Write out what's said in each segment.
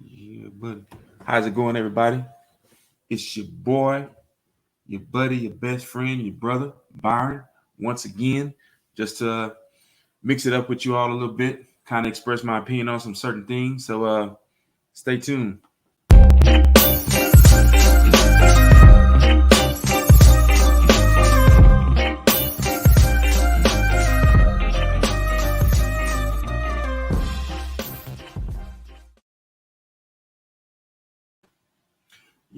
Yeah, but how's it going, everybody? It's your boy, your buddy, your best friend, your brother, Byron. Once again, just to mix it up with you all a little bit, kind of express my opinion on some certain things. So, stay tuned.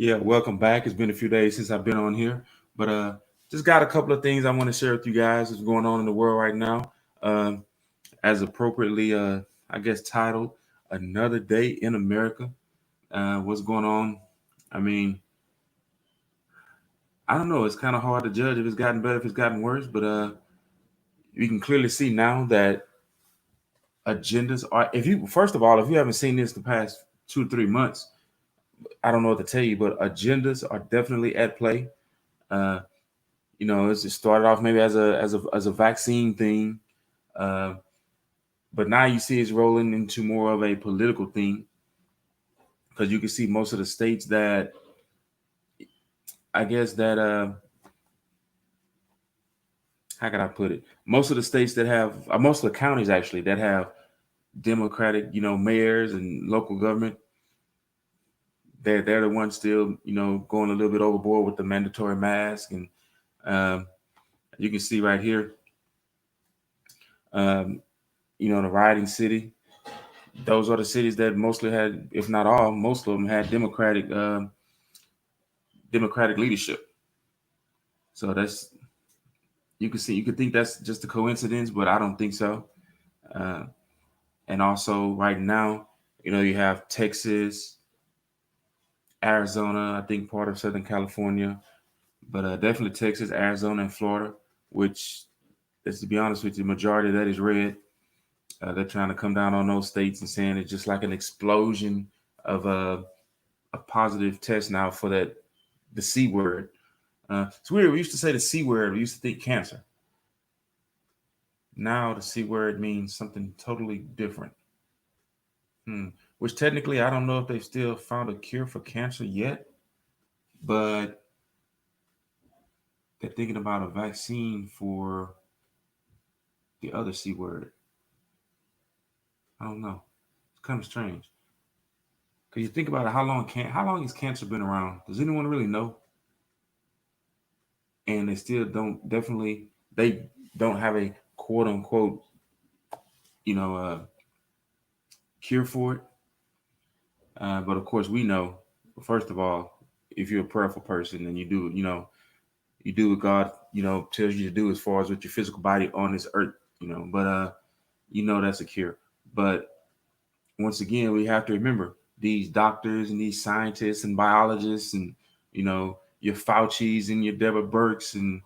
Yeah, welcome back. It's been a few days since I've been on here, but just got a couple of things I want to share with you guys. What's going on in the world right now? Um, as appropriately, I guess titled "Another Day in America." What's going on? I mean, I don't know. It's kind of hard to judge if it's gotten better, if it's gotten worse. But you can clearly see now that agendas are. If you first of all, if you haven't seen this the past 2 to 3 months, I don't know what to tell you. But agendas are definitely at play. Uh, it's it started off maybe as a vaccine thing, uh, but now you see it's rolling into more of a political thing because you can see most of the states that I guess that how can I put it? Most of the states that have most of the counties actually that have Democratic, mayors and local government, they're the ones still, going a little bit overboard with the mandatory mask. And um, you can see right here, um, the rioting city. Those are the cities that mostly had, if not all, most of them had Democratic leadership. So that's you could think that's just a coincidence, but I don't think so. Uh, and also right now, you have Texas, Arizona, I think part of Southern California, but definitely Texas, Arizona, and Florida, which is, to be honest with you, the majority of that is red. They're trying to come down on those states and saying it's just like an explosion of a positive test now for the C word. It's weird. We used to say the C word. We used to think cancer. Now the C word means something totally different. Hmm. Which technically, I don't know if they've still found a cure for cancer yet, but they're thinking about a vaccine for the other C word. I don't know. It's kind of strange. Cause you think about it, how long has cancer been around? Does anyone really know? And they still they don't have a quote unquote, you know, uh, cure for it. But of course, we know. First of all, if you're a prayerful person and you do what God, tells you to do as far as with your physical body on this earth, But that's a cure. But once again, we have to remember these doctors and these scientists and biologists and your Fauci's and your Deborah Burks and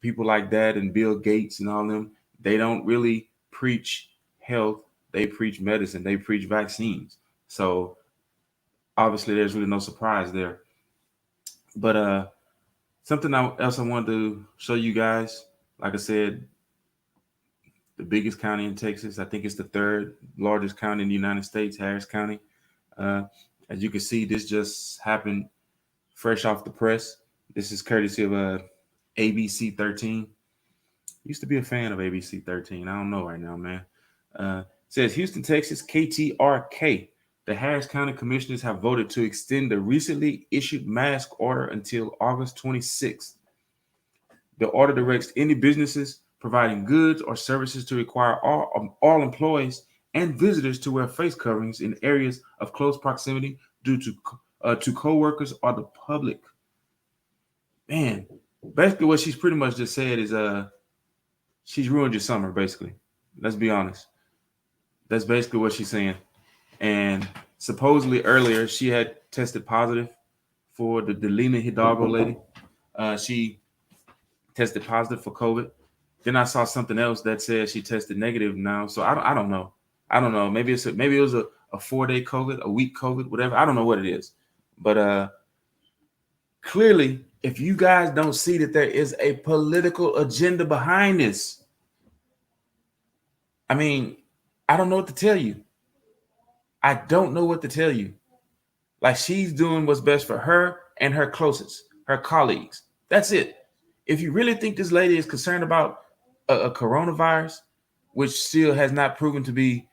people like that and Bill Gates and all them. They don't really preach health. They preach medicine. They preach vaccines. So obviously, there's really no surprise there. But something else I wanted to show you guys. Like I said, the biggest county in Texas. I think it's the third largest county in the United States, Harris County. Uh, as you can see, this just happened fresh off the press. This is courtesy of ABC 13. Used to be a fan of ABC 13. I don't know right now, man. Says Houston, Texas, KTRK. The Harris County Commissioners have voted to extend the recently issued mask order until August 26th. The order directs any businesses providing goods or services to require all employees and visitors to wear face coverings in areas of close proximity due to coworkers or the public. Man, basically what she's pretty much just said is she's ruined your summer. Basically, let's be honest. That's basically what she's saying. And supposedly earlier she had tested positive for the Delina Hidalgo lady. She tested positive for COVID. Then I saw something else that said she tested negative now. So I don't know. I don't know. Maybe it was a 4-day COVID, a week COVID, whatever. I don't know what it is. But clearly, if you guys don't see that there is a political agenda behind this, I mean, I don't know what to tell you. I don't know what to tell you. Like she's doing what's best for her and her closest, her colleagues. That's it. If you really think this lady is concerned about a coronavirus, which still has not proven to be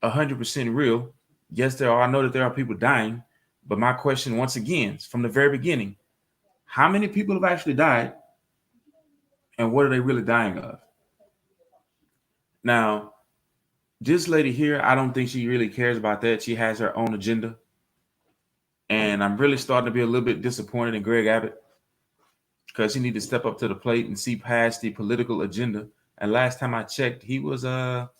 100% real, yes, there are. I know that there are people dying, but my question, once again, from the very beginning, how many people have actually died, and what are they really dying of? Now, this lady here, I don't think she really cares about that. She has her own agenda, and I'm really starting to be a little bit disappointed in Greg Abbott because he need to step up to the plate and see past the political agenda. And last time I checked, he was a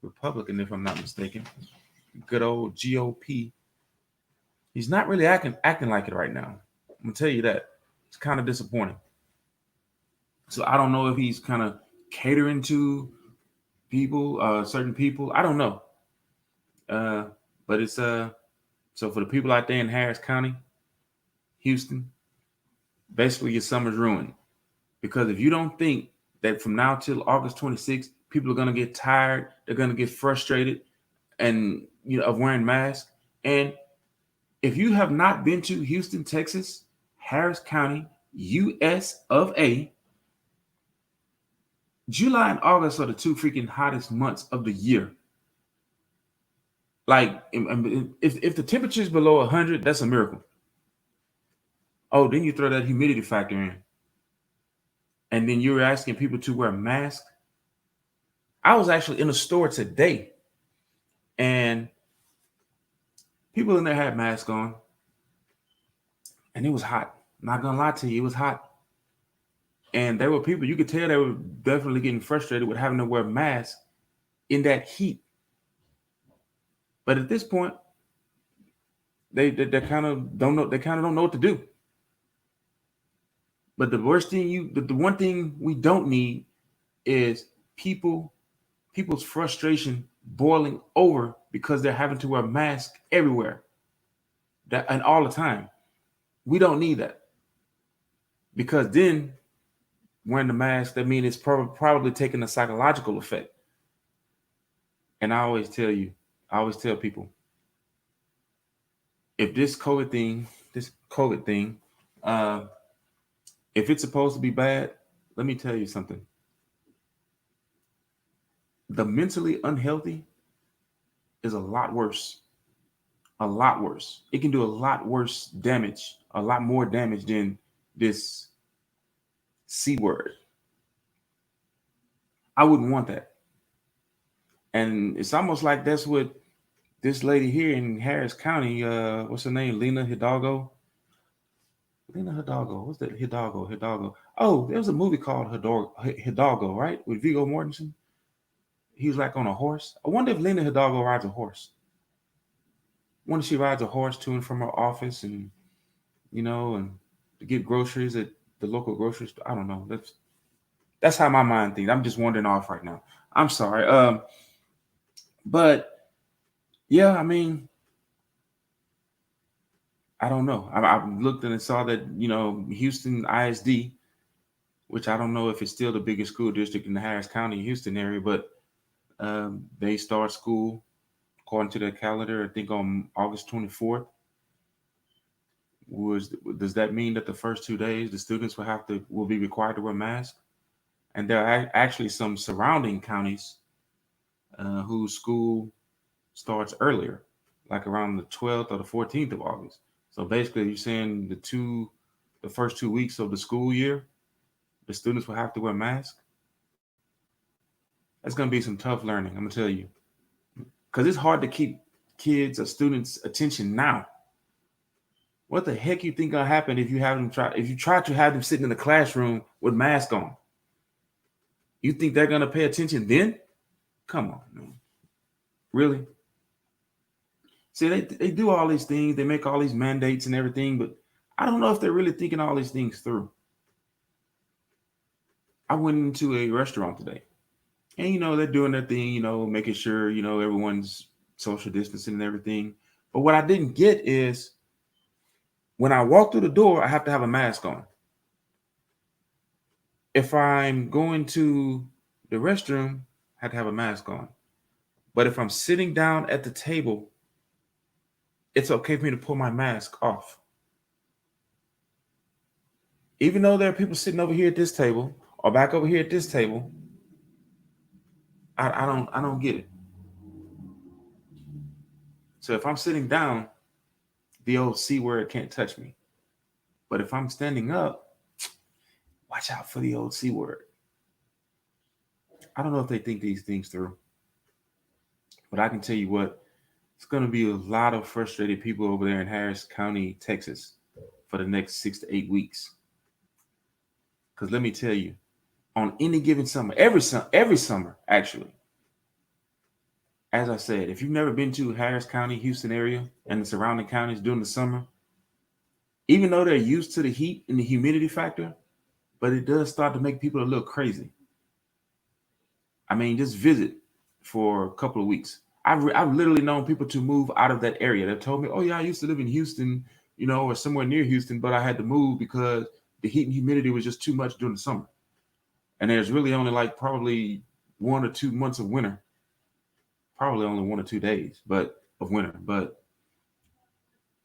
Republican, if I'm not mistaken. Good old GOP. He's not really acting like it right now. I'm gonna tell you that. It's kind of disappointing. So I don't know if he's kind of catering to people, certain people. I don't know. Uh, but it's so for the people out there in Harris County, Houston, basically your summer's ruined. Because if you don't think that from now till August 26th, people are gonna get tired, they're gonna get frustrated, and of wearing masks. And if you have not been to Houston, Texas, Harris County, US of A, July and August are the two freaking hottest months of the year. Like, if the temperature is below 100, that's a miracle. Oh, then you throw that humidity factor in. And then you're asking people to wear masks. I was actually in a store today, and people in there had masks on, and it was hot. I'm not gonna lie to you, it was hot. And there were people, you could tell they were definitely getting frustrated with having to wear masks in that heat. But at this point, they kind of don't know. They kind of don't know what to do. But the worst thing the one thing we don't need is people's frustration boiling over because they're having to wear masks everywhere, that and all the time. We don't need that, because then wearing the mask, that means it's probably taking a psychological effect. And I always tell people, if this COVID thing, uh, if it's supposed to be bad, let me tell you something. The mentally unhealthy is a lot worse. A lot worse. It can do a lot worse damage, a lot more damage than this C word. I wouldn't want that. And it's almost like that's what this lady here in Harris County, what's her name? Lena Hidalgo. Lena Hidalgo. What's that? Hidalgo. Oh, there was a movie called Hidalgo, right? With Viggo Mortensen. He was like on a horse. I wonder if Lena Hidalgo rides a horse. I wonder if she rides a horse to and from her office, and and to get groceries at the local grocery store. I don't know. That's how my mind thinks. I'm just wandering off right now. I'm sorry. But yeah, I mean, I don't know. I looked and saw that Houston ISD, which I don't know if it's still the biggest school district in the Harris County, Houston area, but they start school according to their calendar, I think on August 24th. Does that mean that the first 2 days the students will be required to wear masks? And there are actually some surrounding counties whose school starts earlier, like around the 12th or the 14th of August. So basically, you're saying the first 2 weeks of the school year, the students will have to wear masks. That's going to be some tough learning, I'm gonna tell you, because it's hard to keep kids or students' attention now. What the heck you think gonna happen if you try to have them sitting in the classroom with masks on? You think they're gonna pay attention then? Come on, man. Really? See, they do all these things, they make all these mandates and everything, but I don't know if they're really thinking all these things through. I went into a restaurant today, and they're doing their thing, making sure everyone's social distancing and everything. But what I didn't get is when I walk through the door, I have to have a mask on. If I'm going to the restroom, I have to have a mask on. But if I'm sitting down at the table it's okay for me to pull my mask off. Even though there are people sitting over here at this table or back over here at this table, I don't get it. So if I'm sitting down, the old C word can't touch me. But if I'm standing up, watch out for the old C word. I don't know if they think these things through, but I can tell you what, it's going to be a lot of frustrated people over there in Harris County, Texas, for the next 6 to 8 weeks. Because let me tell you, on any given summer, every summer, actually, as I said, if you've never been to Harris County, Houston area, and the surrounding counties during the summer, even though they're used to the heat and the humidity factor, but it does start to make people a little crazy. I mean, just visit for a couple of weeks. I've literally known people to move out of that area. They told me, "Oh yeah, I used to live in Houston, or somewhere near Houston, but I had to move because the heat and humidity was just too much during the summer." And there's really only like probably 1 or 2 months of winter, probably only 1 or 2 days, but of winter. But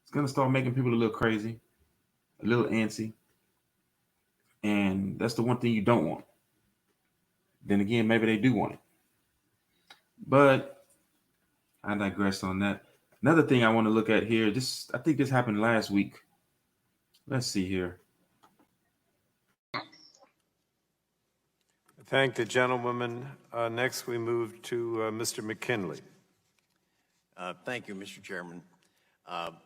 it's gonna start making people a little crazy, a little antsy, and that's the one thing you don't want. Then again, maybe they do want it, but I digress on that. Another thing I want to look at here, I think this happened last week. Let's see here. Thank the gentlewoman. Next, we move to Mr. McKinley. Thank you, Mr. Chairman. I'm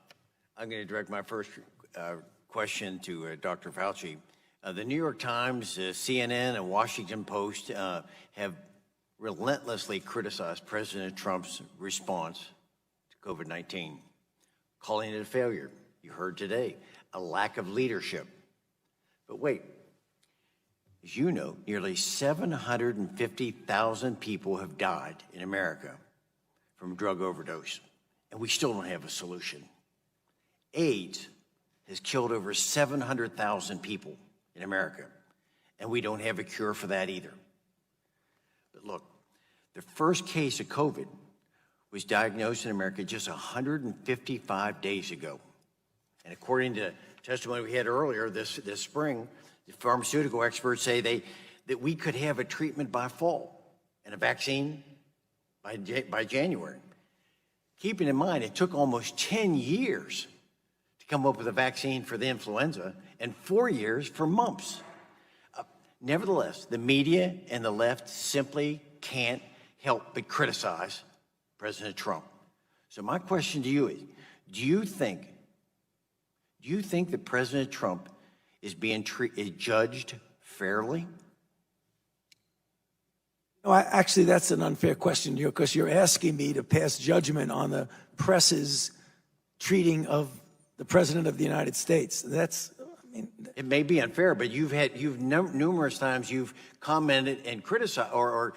going to direct my first question to Dr. Fauci. The New York Times, CNN, and Washington Post have relentlessly criticized President Trump's response to COVID-19, calling it a failure. You heard today, a lack of leadership. But wait, as you know, nearly 750,000 people have died in America from drug overdose, and we still don't have a solution. AIDS has killed over 700,000 people in America, and we don't have a cure for that either. But look, the first case of COVID was diagnosed in America just 155 days ago. And according to testimony we had earlier this spring, the pharmaceutical experts say that we could have a treatment by fall and a vaccine by January. Keeping in mind, it took almost 10 years to come up with a vaccine for the influenza and 4 years for mumps. Nevertheless, the media and the left simply can't help but criticize President Trump. So my question to you is, do you think that President Trump is being judged fairly? No, actually, that's an unfair question, because you're asking me to pass judgment on the press's treating of the President of the United States. It may be unfair, but numerous times you've commented and criticized or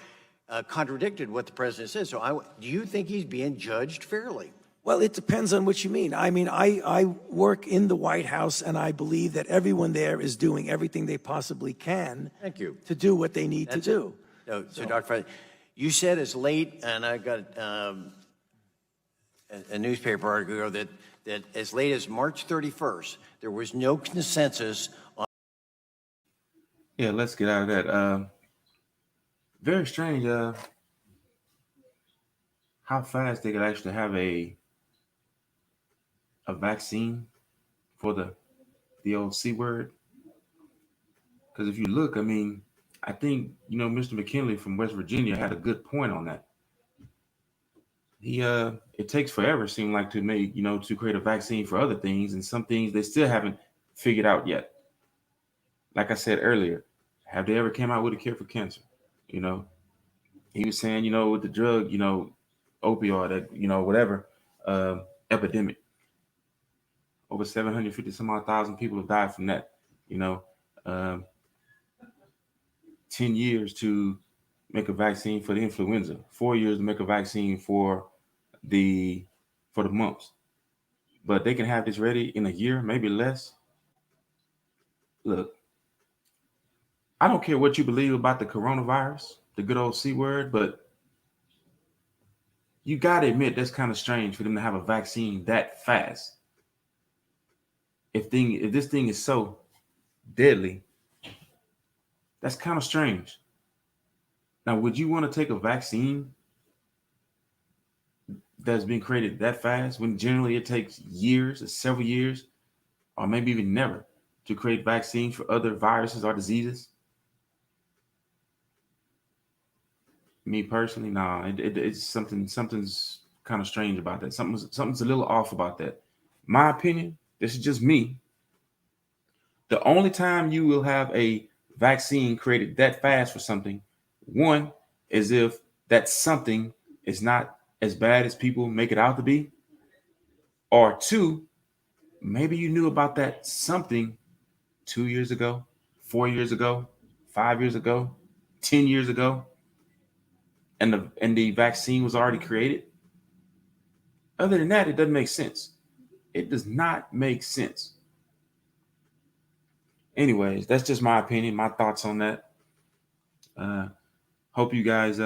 contradicted what the president says. So do you think he's being judged fairly? Well, it depends on what you mean. I mean, I work in the White House, and I believe that everyone there is doing everything they possibly can Thank you. to do what they need to do. So Dr. Fauci, you said as late, and I got a newspaper article that as late as March 31st, there was no consensus on. Yeah, let's get out of that. Very strange how fast they could actually have a vaccine for the old C word. Because if you look, I mean, I think, Mr. McKinley from West Virginia had a good point on that. It takes forever, seem like, to make, to create a vaccine for other things, and some things they still haven't figured out yet. Like I said earlier, have they ever came out with a cure for cancer? He was saying, with the drug, opioid, whatever, epidemic. Over 750 some odd thousand people have died from that. 10 years to make a vaccine for the influenza, 4 years to make a vaccine for the mumps. But they can have this ready in a year, maybe less. Look, I don't care what you believe about the coronavirus, the good old C word, but you got to admit that's kind of strange for them to have a vaccine that fast. If this thing is so deadly, that's kind of strange. Now, would you want to take a vaccine that's been created that fast when generally it takes years, or several years, or maybe even never to create vaccines for other viruses or diseases? Me personally, nah, it's something's kind of strange about that. Something's a little off about that. My opinion, this is just me. The only time you will have a vaccine created that fast for something, one, is if that something is not as bad as people make it out to be, or two, maybe you knew about that something 2 years ago, 4 years ago, 5 years ago, 10 years ago, and the vaccine was already created. Other than that, it doesn't make sense. It does not make sense. Anyways, that's just my opinion, my thoughts on that. Hope you guys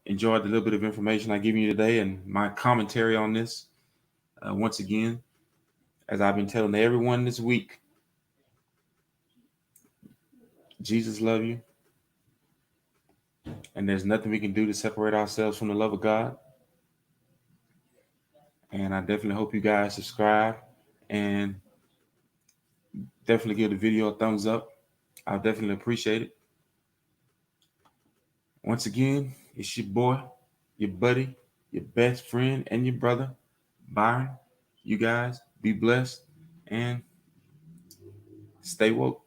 enjoyed the little bit of information I give you today and my commentary on this. Once again, as I've been telling everyone this week, Jesus loves you. And there's nothing we can do to separate ourselves from the love of God. And I definitely hope you guys subscribe and definitely give the video a thumbs up. I'll definitely appreciate it. Once again, it's your boy, your buddy, your best friend, and your brother, Byron. You guys be blessed and stay woke.